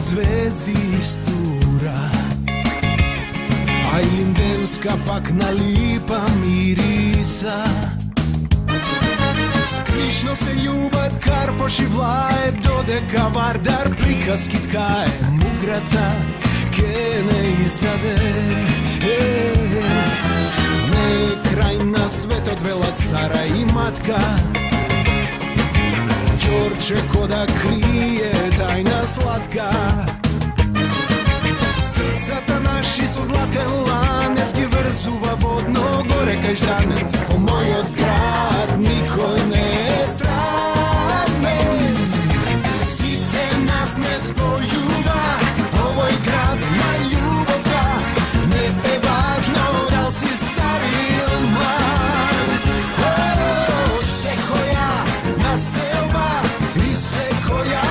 zvezdi istura, a i lindenska pak na lipa mirisa. Skrišno se ljubat, kar poživlaje, dodeka vardar prikaski tkaje, mugrata, ke ne izdade. Ne krajna svet odvela cara i matka, Đorđe koda krije tajna slatka. Srcata naši su zlaten lanec, ki vrzuva vodno gore kaj ždanec. Po moj od grad nikoj ne stranec. Site nas ne spojuva, ovoj grad ma ljubovka. Ne je važno da li si stari ili mlad. Sekoja naselba i sekoja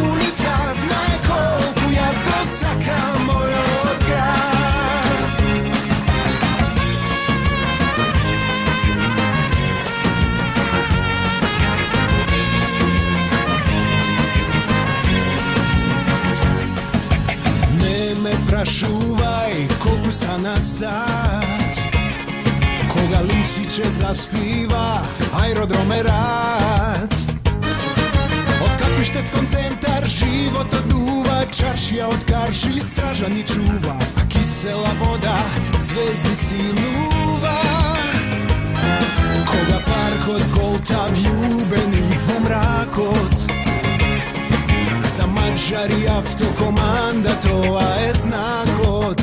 ulica, znaj koliko ja zgosakam moj od grad. Ne me prašuvaj koliko strana sad, koga lisiće zaspiva aerodrome rad. Od kapišteckom centar život oduva, čaršija od karši stražani čuva, a kisela voda zvezdi sinuva. Koga park od kolta vljubeni vo mrakot, za Mađari avtokomanda to je znakot.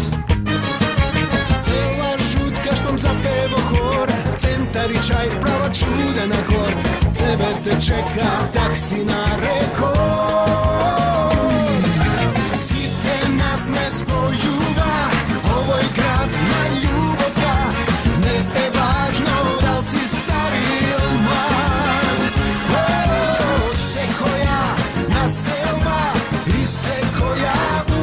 Cela žutka štom zapevo hor, centar i čaj prava čudena kort. Tebe te čeka taksi na rekord. Site nas ne spojuva, ovoj grad ma ljubovka. Ne je važno da li si stari ili mlad. Sekoja naselba i sekoja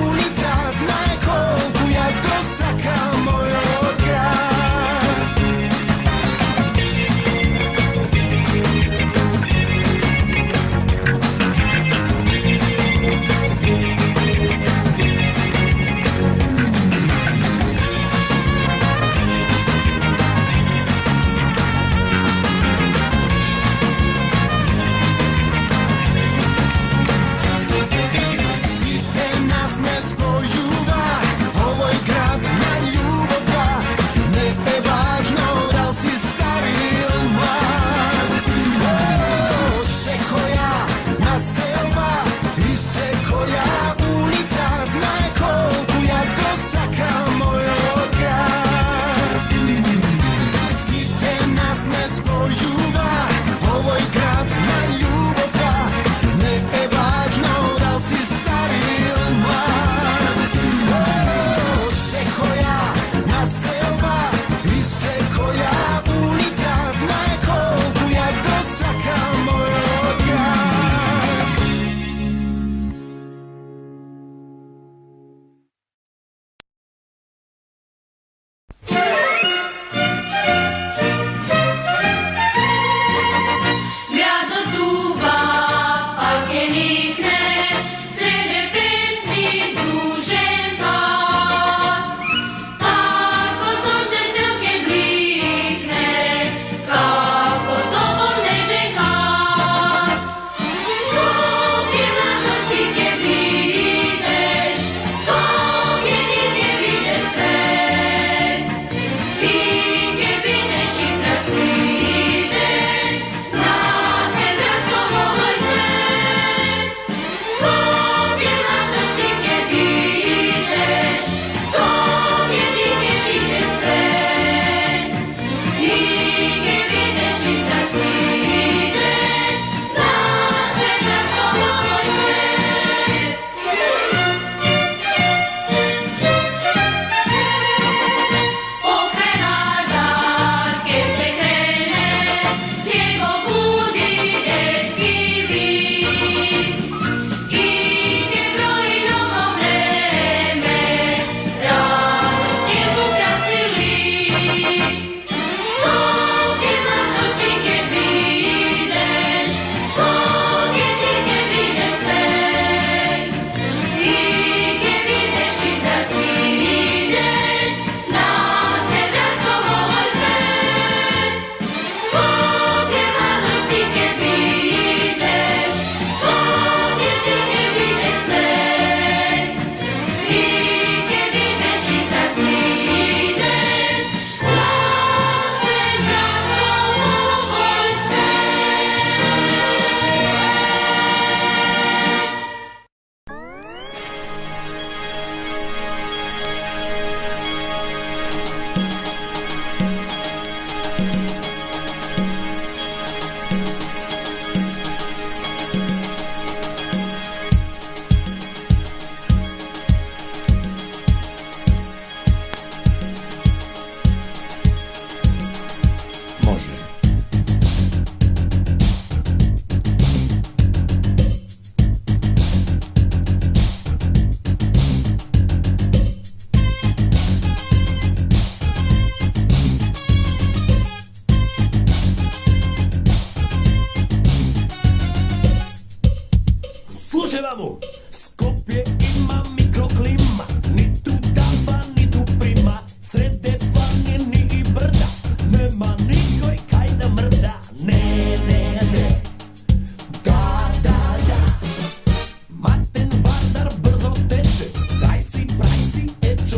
ulica, znaj koliko ja zgosakam moj od grad.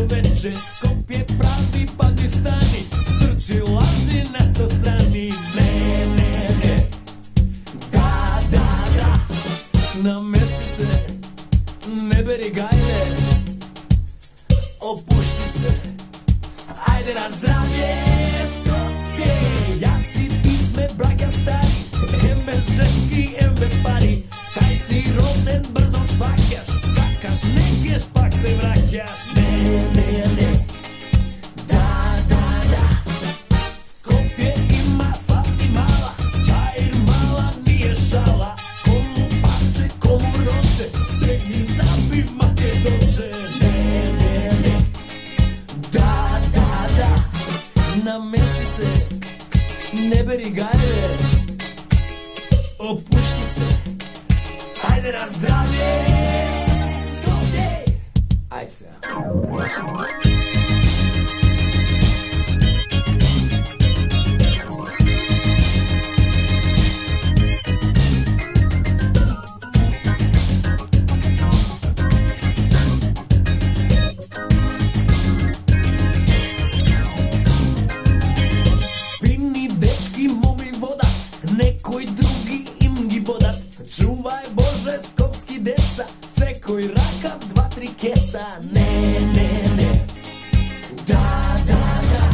čoveče, Skopje pravi Pakistani, trči laži na 100 strani. Ne, ne, ne, da, da, da, namesti se, ne beri gajle, opušti se, ajde na zdravlje. Skopje, ja si ti sme braga stari, em bez ženski, em bez pari, kaj si roden brzo svakaš, zakaš nekeš pak se vraćaš. Ne, ne, ne, da, da, da, Skopje ima Fatimala, Čair mala nije šala, komu pače, komu roče, stegni zabi Makedonče. Ne, ne, ne, da, da, da, namesti se, ne beri gajle, opušti se, ajde na zdravlje. Skopje, aj se. Fini dečki momi voda, nekoj drugi im gi bodat. Čuvaj Bože skopski deca, sve koji rakav 2-3 keca. Ne, ne, ne, da, da, da,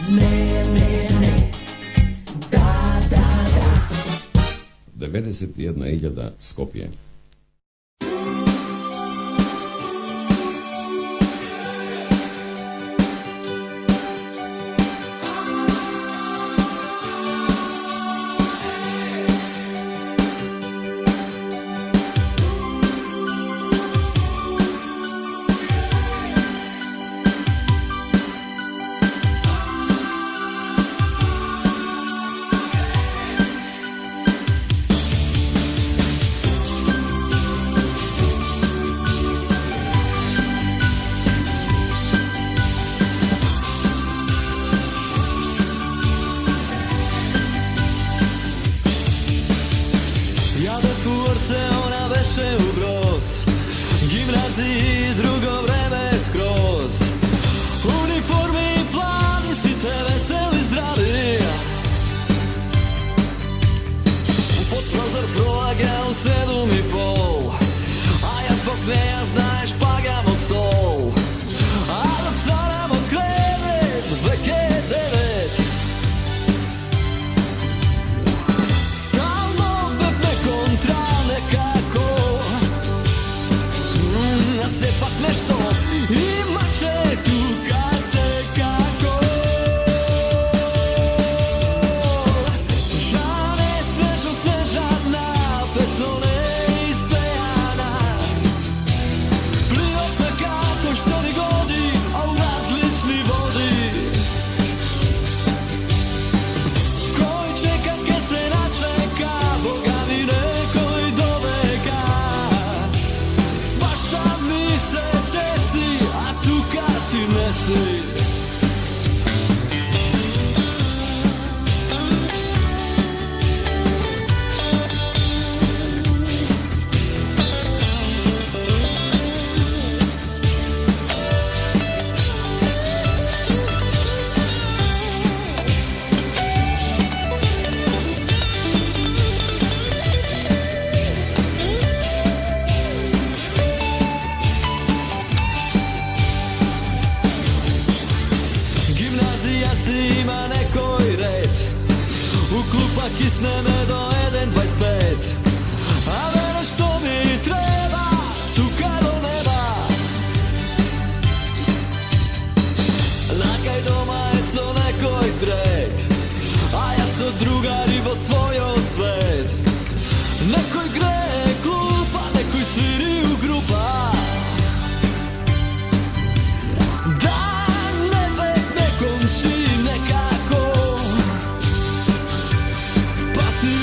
ne, ne, ne, da, da, da. 91.000 Skopje. Ja do kurce, ona veše u Broz, gimnaziji drugo vreme skroz. Uniformi i plani, si te veseli zdravi, pod prozor prolagam u 7:30, a ja zbog nje, znaš, pagam od stol. A dok sanam od krevet, vek je 9. Stalno bebne kontra nekako, a se pak nešto imaše tu kad se kako. Žane svežo snežana, pesno neispejana, plijotna kako što ni godi, a u različni vodi. Koji čeka ke se načeka, Boga mi nekoj doveka. Svašta mi se desi, a tu kad ti nesi. Gimnazija si ima nekoj red, u klupa kisne me do 1:25, a mene što mi treba, tu kad do neba. Nakaj doma je so nekoj tret, a ja so drugari vo svojoj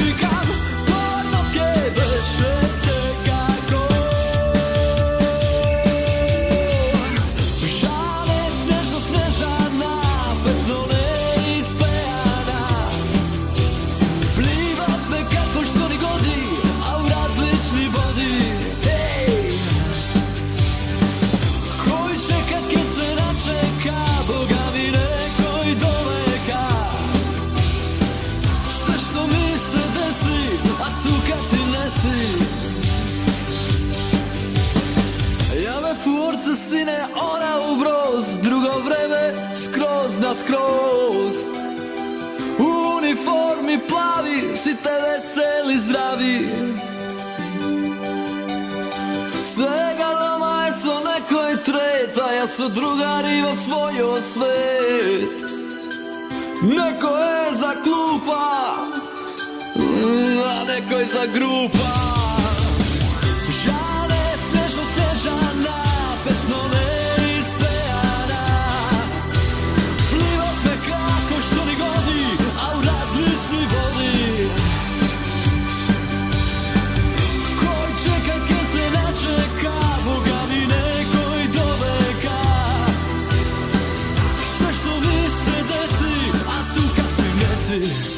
říkám, porno beše se kako. Žale snežno snežana, pesno neispeana. Plivat me kako što ni godi, a u različni vodi. Hej! Koji čeka, ke se načeka, Boga mi nekoj doveka. Sve što mi se desi, a tu kad ti nesi. Ja me furce sine, ona u broz, drugo vreme skroz na skroz. U uniformi plavi, si te veseli zdravi. Svega doma je so nekoj treta, ja so drugari osvojio svet. Neko je za klupa, a neko je za grupa. Žale snežno snežana, pesno neispeana. Plivat me kako što ni godi, a u različni vodi. Koji čeka, ke se načeka, Boga mi nekoj doveka. Sve što mi se desi, a tu kad ti nesi.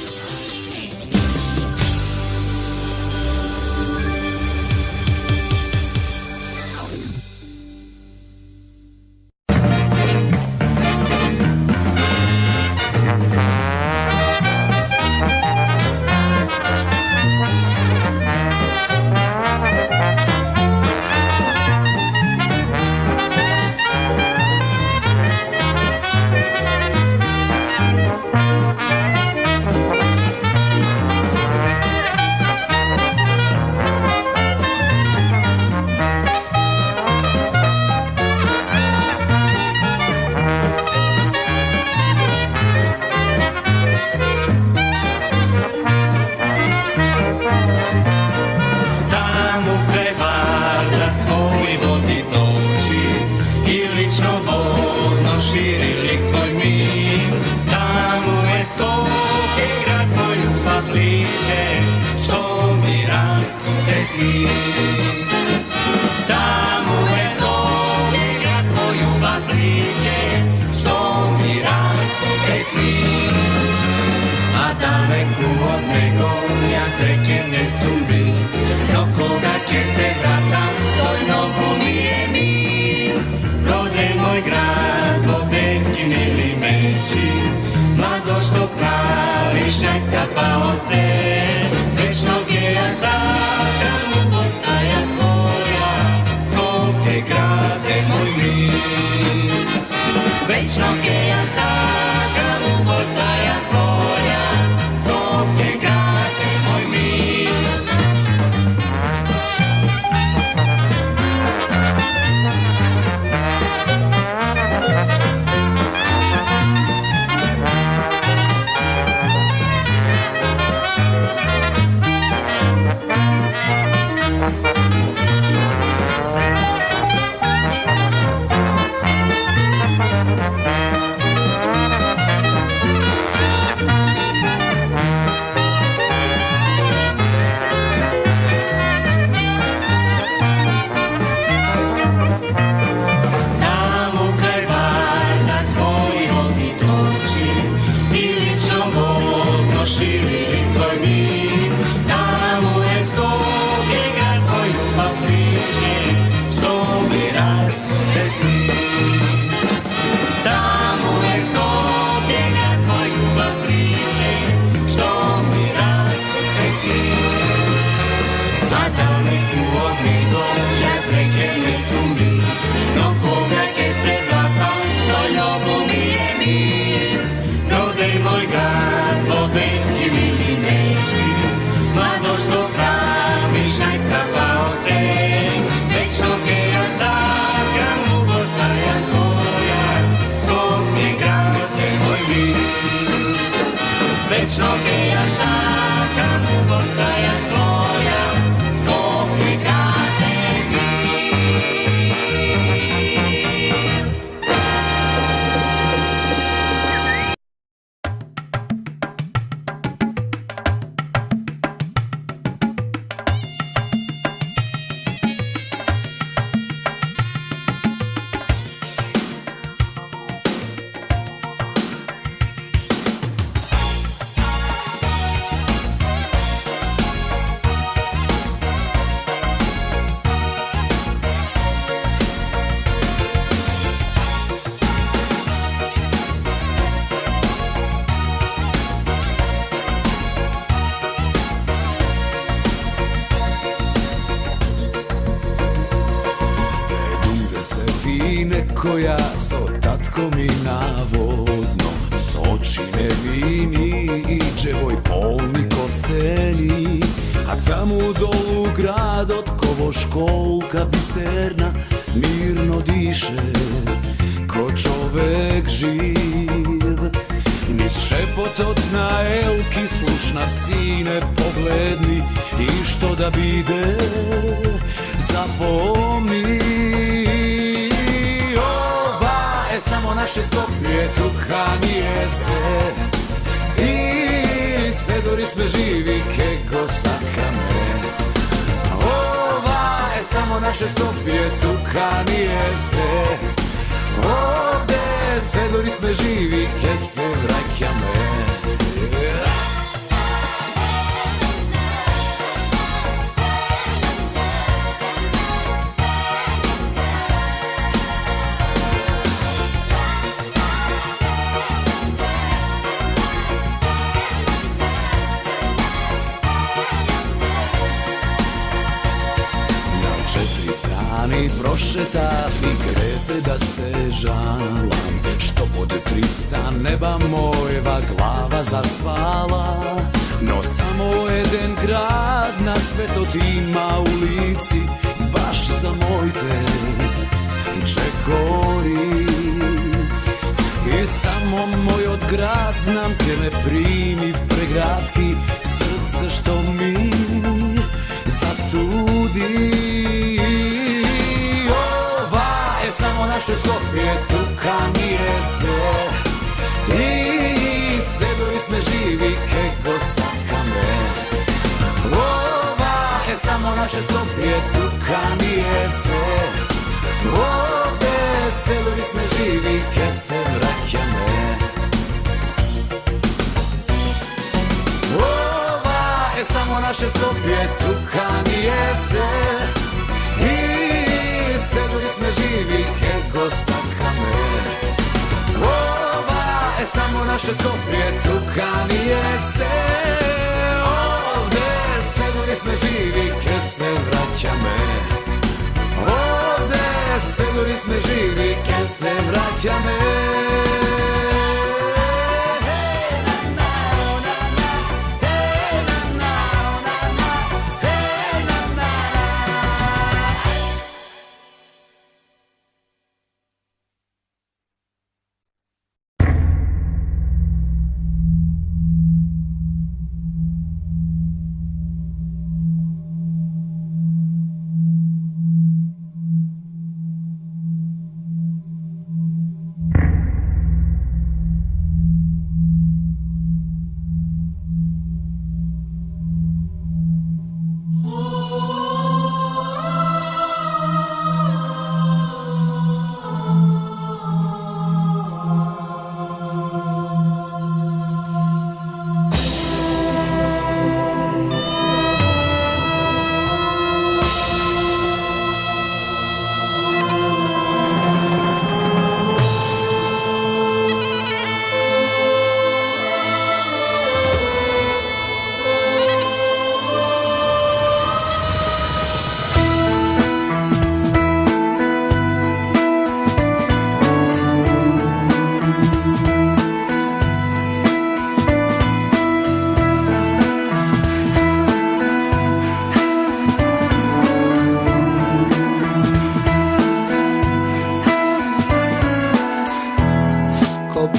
sine koja so tatko mi navodno s oči nevini i dževoj polni kosteni, a tamo dolu grad od kovo školka biserna mirno diše ko čovek živ. Niz šepotot na elki slušna sine pogledni i što da bide zapomni. Ova je samo naše Skopje, Tuhanije se i sedori sme živi kego sakame. Ova je samo naše Skopje, Tuhanije se ovde sedori sme živi ke se vraćame. Prošetaf i krete da se žalam, što pod 300 neba mojeva glava zaspala. No samo jedan grad na svetot ima u lici, baš za moj te čekori. I samo moj od grad znam ke me primi v pregradki, srce što mi zastudi. Samo naše Skopje, Tuhanije se i sedori sme živi kego sakame. Ova je samo naše Skopje, Tuhanije se ovde sedori sme živi ke se vraćame. Ova je samo naše Skopje, Tuhanije se sedori sme živi kego sakame. Ova je samo naše Skopje, Tuhanije se ovde sedori sme živi ke se vraćame. Ovde sedori sme živi ke se vraćame.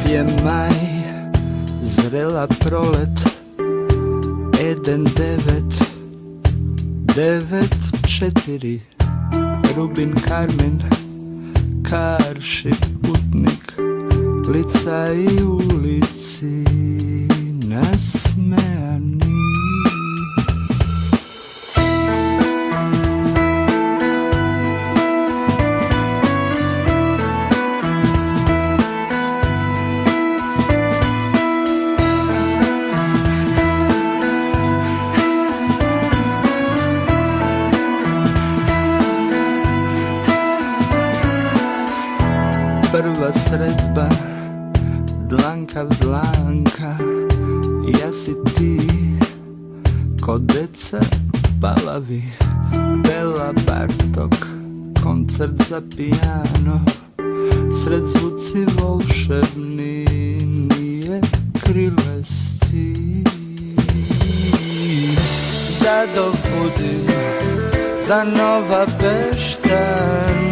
je maj, zrela prolet, Eden 994, Rubin Karmen, Karši putnik, lica i ulici nasmejani. Prva sredba, dlanka v dlanka, ja si ti, ko deca palavi, Bela Bartok, koncert za pijano, sred zvuci volšebni, nije krilesti. Da dobudim za nova bešta,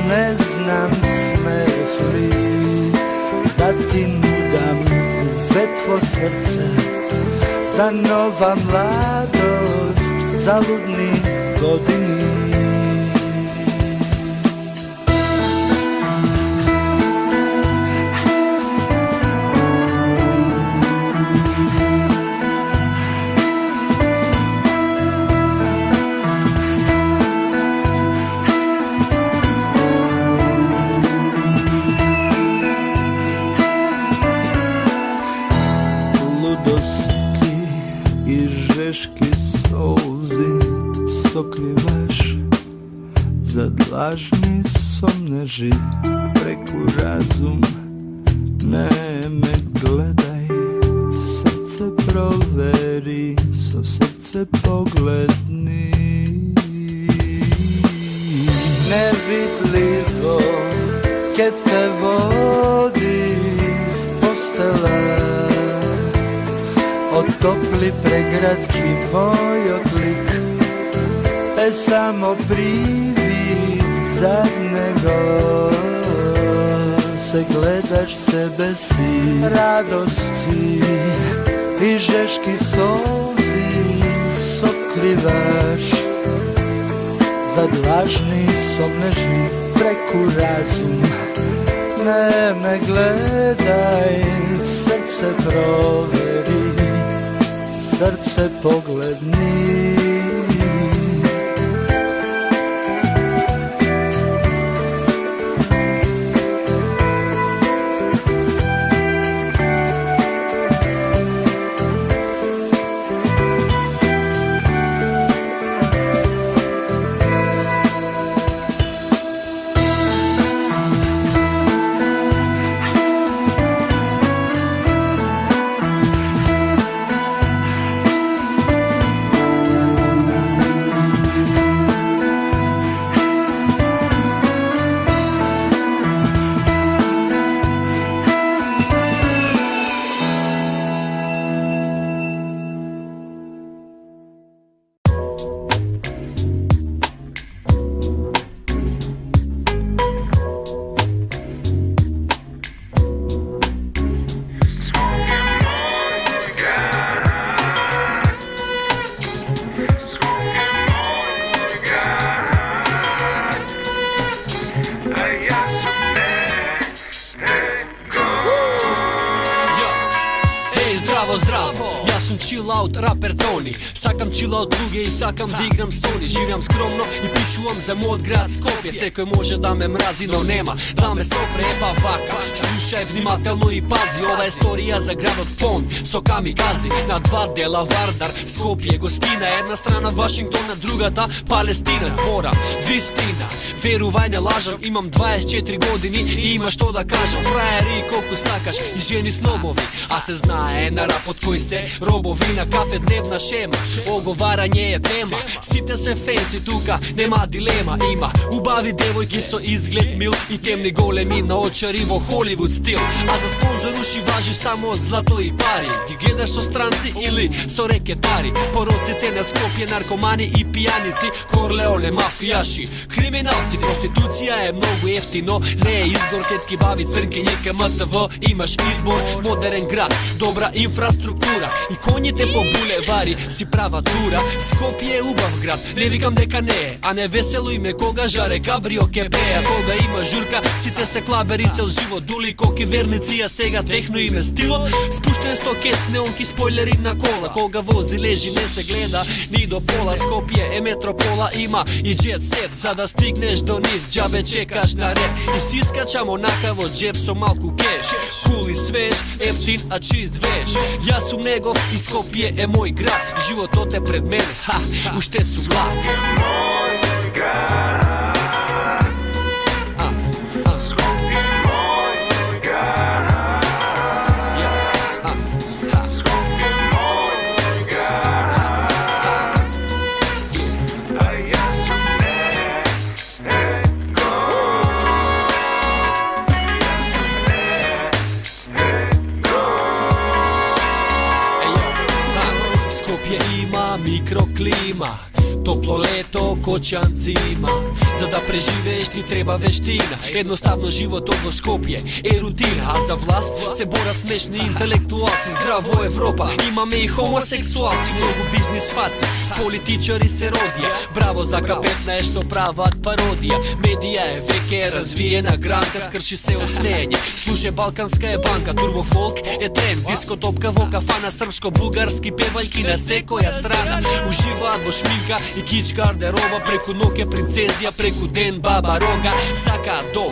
ne znam smeš li da ti nudam vetvo srce, za nova mladost, za ludni godini. Žeški solzi sokrivaš, zadlažni somneži preku razum, ne me gledaj, srce proveri, so srce pogledni. Nevidljivo kad te vodi postela, otopli pregradki moj odlik, samo privid zadnjego, se gledaš sebe si, radosti i žeški solzi sokrivaš, zadlažni somneži preku razum, ne me gledaj, srce proveri, srce pogledni. Zdravo, ja sam chill out raper Toni, sakam chill out druge i sakam da igram Sony. Živjam skromno i pišuvam za mod grad Skopje, sve koje može da me mrazi no nema da me stopre pa vaka. Slušaj vнимателно i pazi, ova je storija za grad od Pond, so kamikazi na dva dela Vardar, Skopje, Goskina, jedna strana Vašingtona, druga ta Palestina. Zbora, vistina, veruvaj ne lažem, imam 24 godini i ima što da kažem. Frajeri koliko sakaš i ženi snobovi, a se zna na rap od koji se robovi, na kafe dnevna šema, ogovaranje je tema, site se fancy tuka, nema dilema, ima ubavi devojki so izgled mil i temni golemi na očarivo Hollywood stil, a za sponzoruši važi samo zlato i pari. Ti gledaš so stranci ili so reketari, porocite na Skopje, narkomani i pijanici, Corleone, mafijaši, kriminalci. Prostitucija je mnogo jeftino, ne je izgor, tetki bavi crnke, MTV, imaš izbor, modern grad, dobra infrastruktura i konji te po bulevari, si prava tura. Skopje je ubav grad, ne vikam neka ne, a ne veseluj me koga žare kabrio kebeja, koga ima žurka, site se klaberi cel život, duli koki vernici, a sega tehno ime stilo, spušten stokec, neonki spoileri na kola, koga vozi leži ne se gleda ni do pola. Skopje je metropola, ima i jet set, za da stigneš do njih džabe čekaš na red i siskačamo na kavo džep so malku keš, cool i svež, eftin a čist veš. Ja sam negov i Skopje je moj grad, život ote pred mene, ha, ušte su glad. zima, toplo leto, koćan zima. Za da preživeš ti treba veština, jednostavno život ovo Skopje je rutina. A za vlast se bora smešni intelektualci, zdravo Evropa, imame i homoseksualci, mnogo biznis faci, političari se rodija. Bravo za K15 što prava parodija, medija je veke razvijena granka, skrši se osmejenje, služe balkanska je banka, turbo folk je trend, disko topka voka, fana srpsko-bugarski pevaljki na sekoja strana, uživa advo šminka i kič garderoba, preko noke princezija, preko den baba roga, saka dom,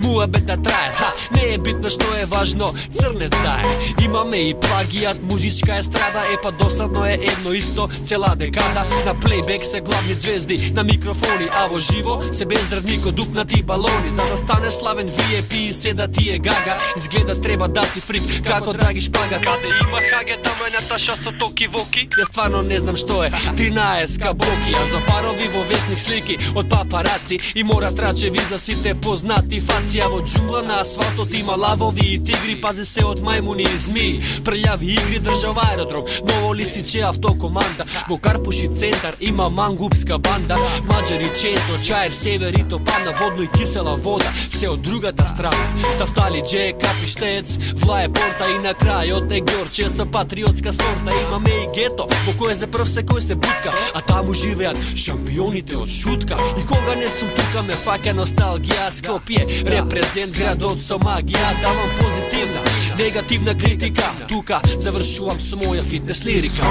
muabeta traje, ne je bitno što je važno, crnec daje. Imame i plagijat, muzička je strada, pa dosadno je jedno isto, cela dekada, na playback se glavni zvezdi, na mikrofoni, avo živo se bez radniko dupnati baloni, za da staneš slaven VIP i seda ti je gaga, izgleda treba da si frik, kako dragi špagat. Kada ima hage, tamo je Nataša sa toki voki, ja stvarno ne znam što je 13 kaboki, a za parovi vesnik sliki od paparaci i mora tračevi za site poznati faci, avo džungla na asfaltu ima lavovi i tigri, paze se od majmuni i zmiji, prljavi igri država aerodrom, Novo Lisiće avtokomanda, vo Karpuši centar ima mangupska banda, Mađari četo, čajer, sever i topana, vodno i kisela voda se od drugata strana, taftali dže, kapištec, vlaje porta i na kraj od Negorče sa patriotska sorta, imame i geto, po koje za prse koje se butka, a tamo živeat šampionite od šutka i koga ne sum tuka me faka nostalgija, Skopje reprezent grad od magija, da vam pozitivna, negativna kritika, tuka završuvam s moja fitness lirika.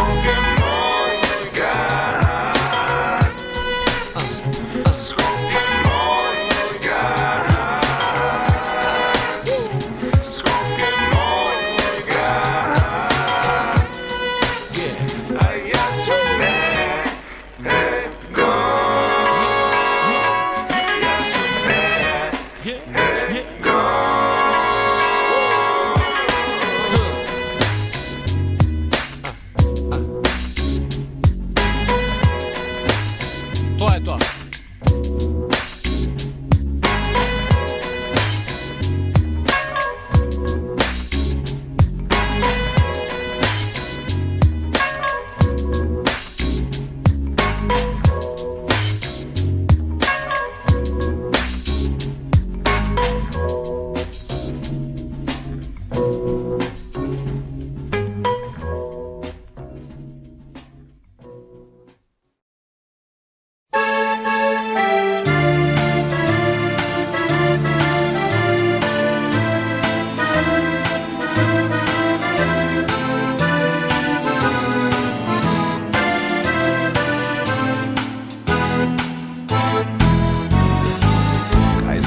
To je to.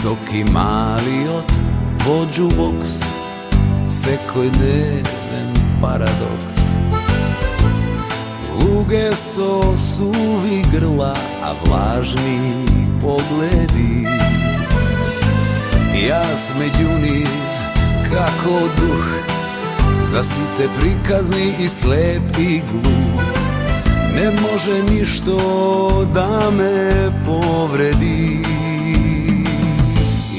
Zoki mali od vođu boks, sekoj neven paradoks. Luge suvi grla, a vlažni pogledi. Jas međuniv kako duh, zasite prikazni i slep i gluh. Ne može ništo da me povredi.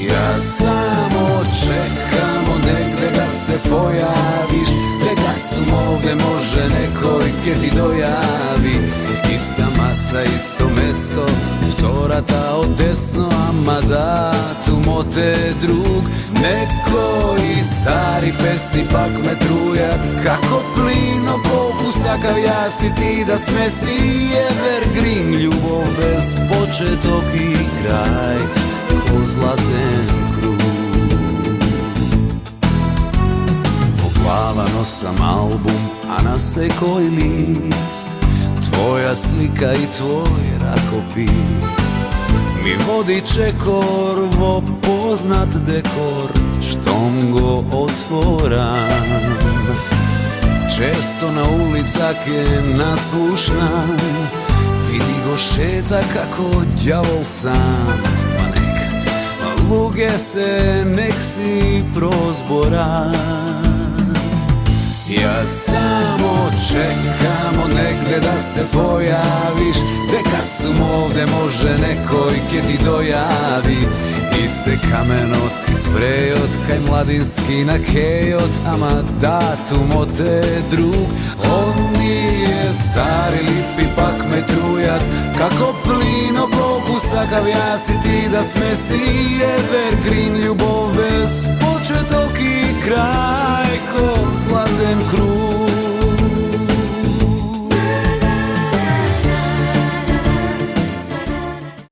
Ja samo čekamo negde da se pojaviš, neka sum ovde može nekoj ke ti dojavi. Ista masa, isto mesto, vtorata od desno, ama datum od te drug. Neko i stari pesni pak me trujat, kako plino pokusakav ja si ti da smesi evergreen. Ljubov bez početok i kraj, ko zlaten krug. Poglava nosam album, a na sekoj list tvoja slika i tvoj rakopis. Mi vodi čekor vo poznat dekor, štom go otvoram. Često na ulicak je naslušna, vidi go šeta kako đavol sam. Luge se nek si prozboran. Ja samo čekamo negde da se pojaviš, neka sum ovde može nekoj ke ti dojavi. Iste kamenot i sprejot, kaj mladinski na kejot, ama datum od te drug. On nije stari lipi pak me trujat. Kako plin oko okusa kavjasiti da smesi evergreen ljubov bez početok i kraj. Ko